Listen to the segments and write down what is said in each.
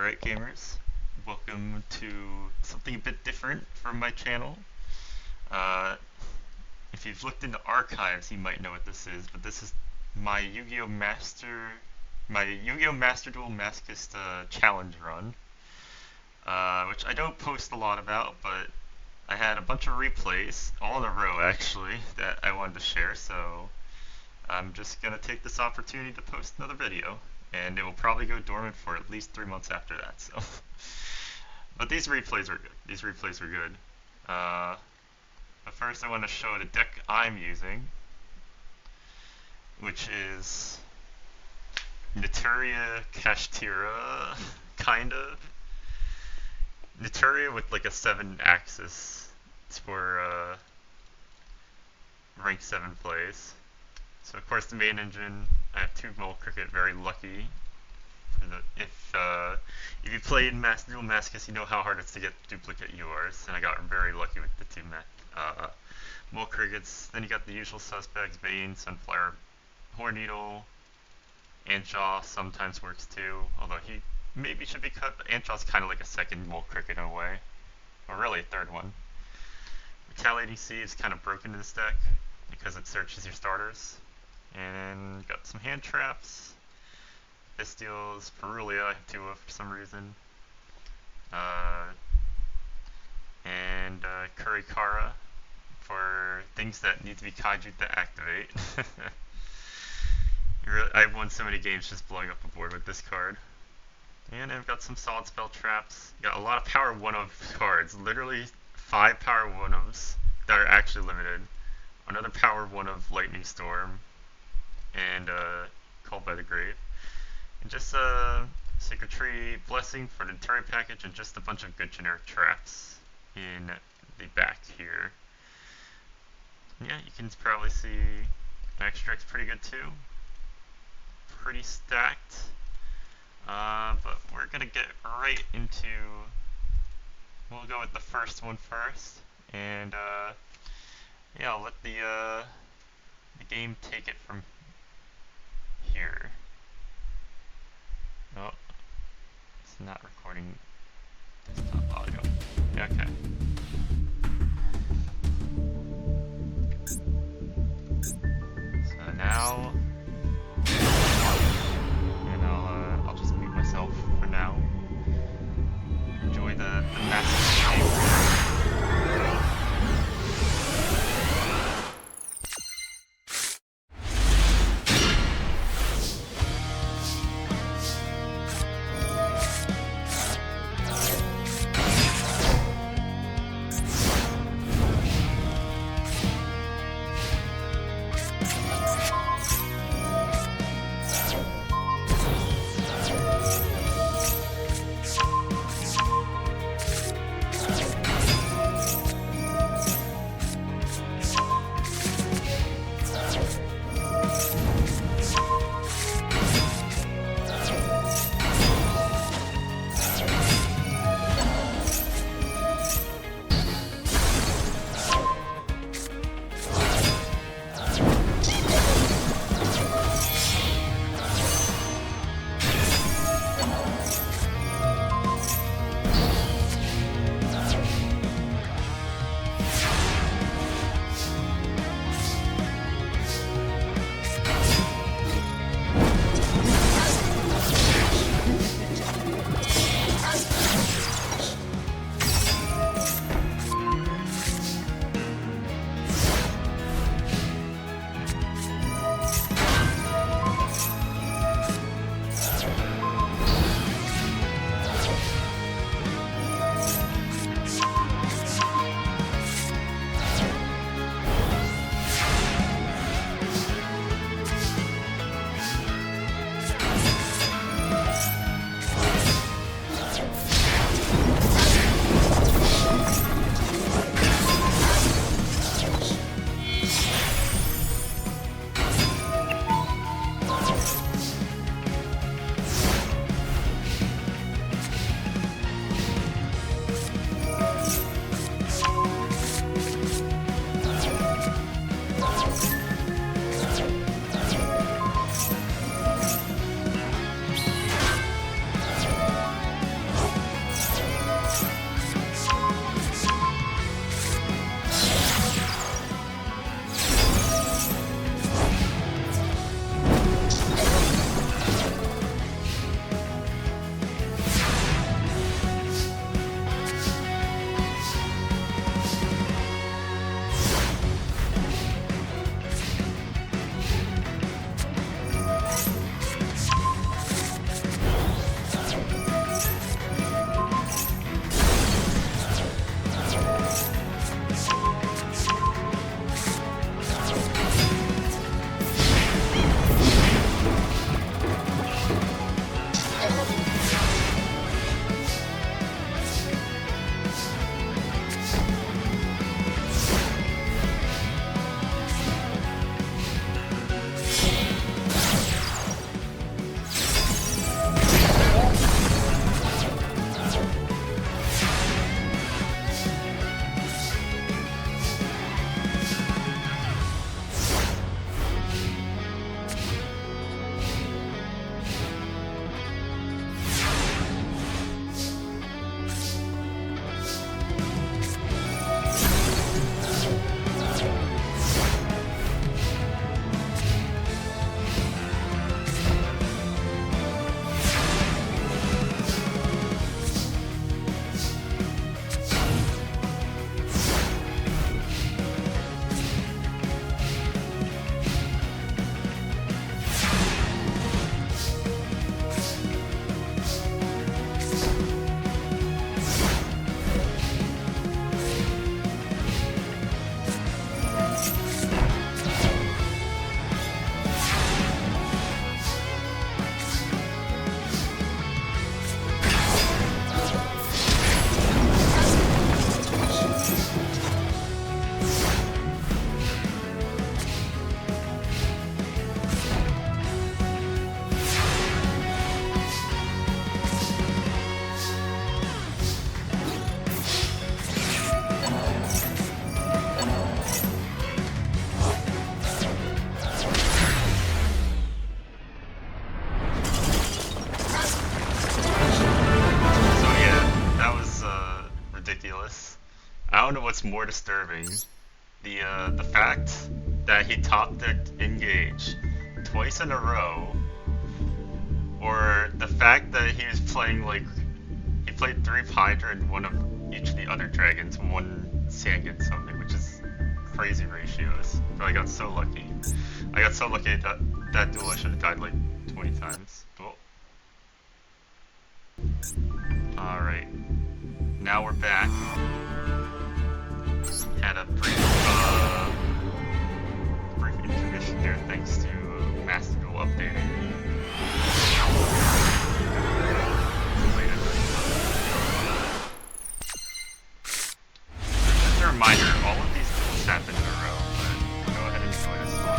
Alright gamers, welcome to something a bit different from my channel. Uh, if you've looked into archives you might know what this is, but this is my Yu-Gi-Oh! Master Duel Masochist challenge run. Which I don't post a lot about, but I had a bunch of replays, all in a row actually, that I wanted to share, so I'm just gonna take this opportunity to post another video. And it will probably go dormant for at least 3 months after that. So, but these replays are good. These replays are good. But first, I want to show the deck I'm using, which is Naturia Kashtira, kind of. Naturia with like a 7-axis. It's for rank 7 plays. So of course the main engine, I have 2 Mole Cricket, very lucky. If you played Master Duel Masochist, you know how hard it is to get duplicate yours, and I got very lucky with the 2 Mole Crickets. Then you got the usual suspects, Vane, Sunflower, Horneedle, Yugioh sometimes works too, although he maybe should be cut, but Yugioh's kind of like a second Mole Cricket in a way, or really a third one. Retaliating Sea is kind of broken in this deck, because it searches your starters. And got some hand traps. Bestials, Perulia, I have 2 of for some reason. And Kurikara for things that need to be kaiju to activate. I've won so many games just blowing up a board with this card. And I've got some solid spell traps. Got a lot of power 1-of cards, literally 5 power 1-ofs that are actually limited. Another power 1-of Lightning Storm, and Called by the Grave. And just Sacred Tree Blessing for the Terry package, and just a bunch of good generic traps in the back here. Yeah, you can probably see my extract's pretty good too. Pretty stacked. But we're gonna get right into, we'll go with the first one first, and yeah, I'll let the game take it from here. Oh, it's not recording desktop audio. Okay. So now, and I'll just mute myself for now. Enjoy the massive game. don't know what's more disturbing. The fact that he top decked Engage twice in a row, or the fact that he was playing like he played 3 Hydra and one of each of the other dragons, one Sangin something, which is crazy ratios. But I got so lucky. I got so lucky that that duel I should have died like 20 times. Oh. Alright. Now we're back. Had a brief intermission here thanks to Masochist updating. Just a reminder, all of these duels happen in a row, but go ahead and enjoy this one.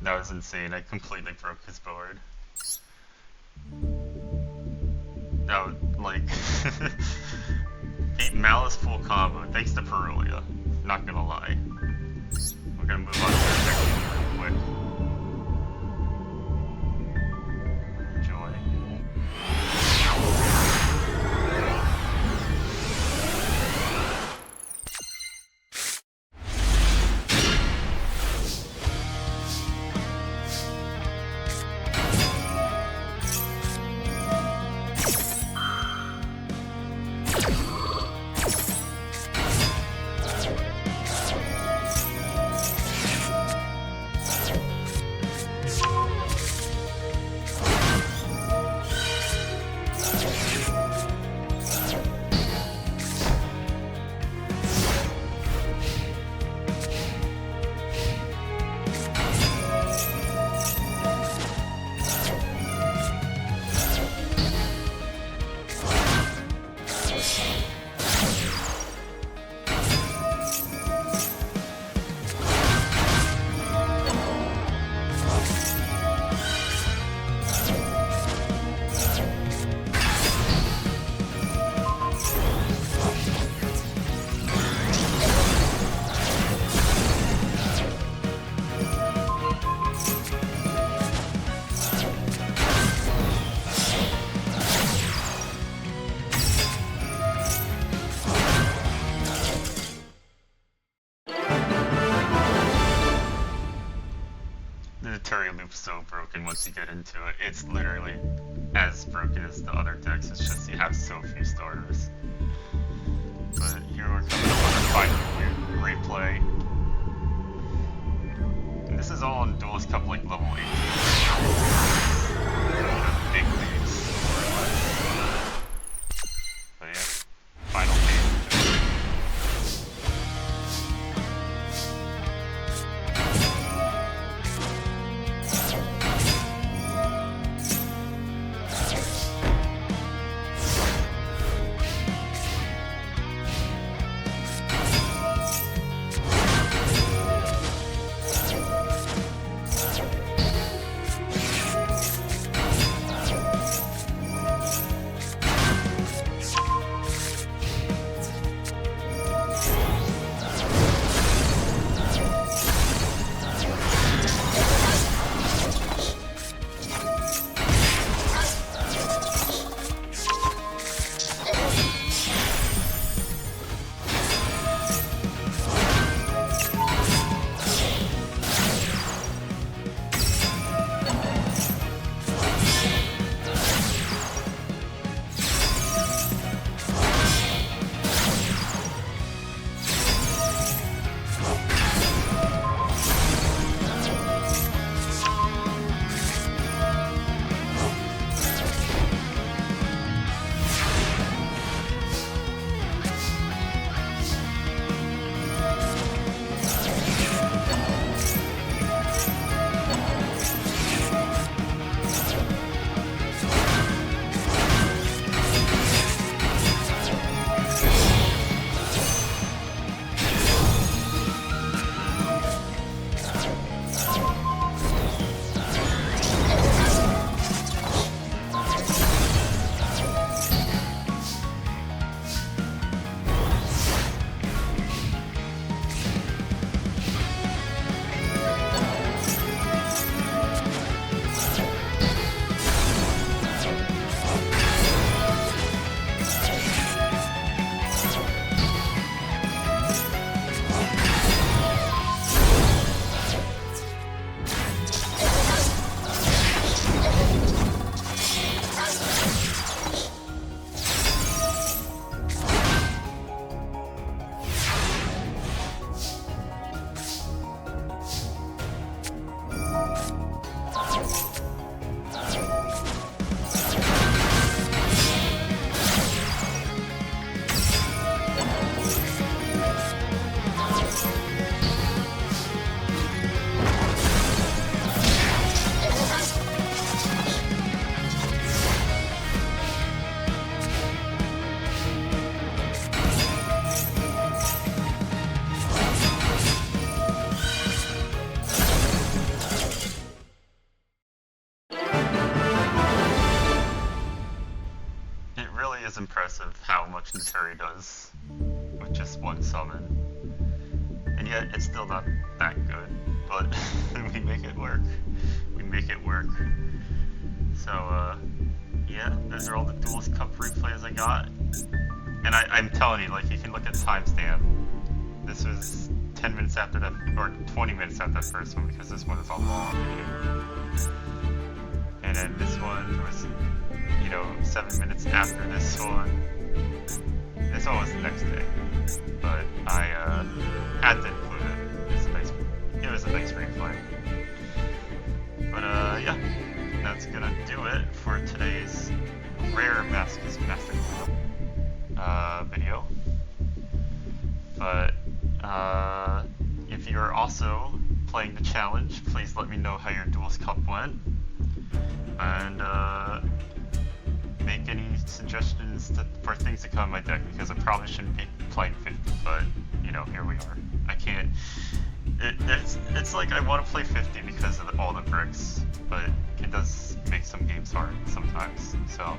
That was insane. I completely broke his board. That was, like... beat Malice full combo, thanks to Perulia. Not gonna lie. We're gonna move on to the next one real quick. Enjoy. so broken once you get into it. It's literally as broken as the other decks, it's just you have so few starters. But here we're coming up on our final replay. And this is all on Duelist Cup like level 18. Big leagues. But yeah, final game. Is impressive how much Naturi does with just one summon. And yet it's still not that good, but we make it work. We make it work. So yeah, those are all the Duelist Cup replays I got. And I'm telling you, like, you can look at timestamp. This was 10 minutes after that, or 20 minutes after that first one, because this one is a long video. And then this one was, 7 minutes after this one. This one was the next day, but I had to include it. It was a nice replay. But yeah, that's gonna do it for today's rare Masochist Masterclass video. But if you're also playing the challenge, please let me know how your Duelist Cup went. And make any suggestions for things to come in my deck, because I probably shouldn't be playing 50, but here we are. I can't. It's like I want to play 50 because of all the bricks, but it does make some games hard sometimes. So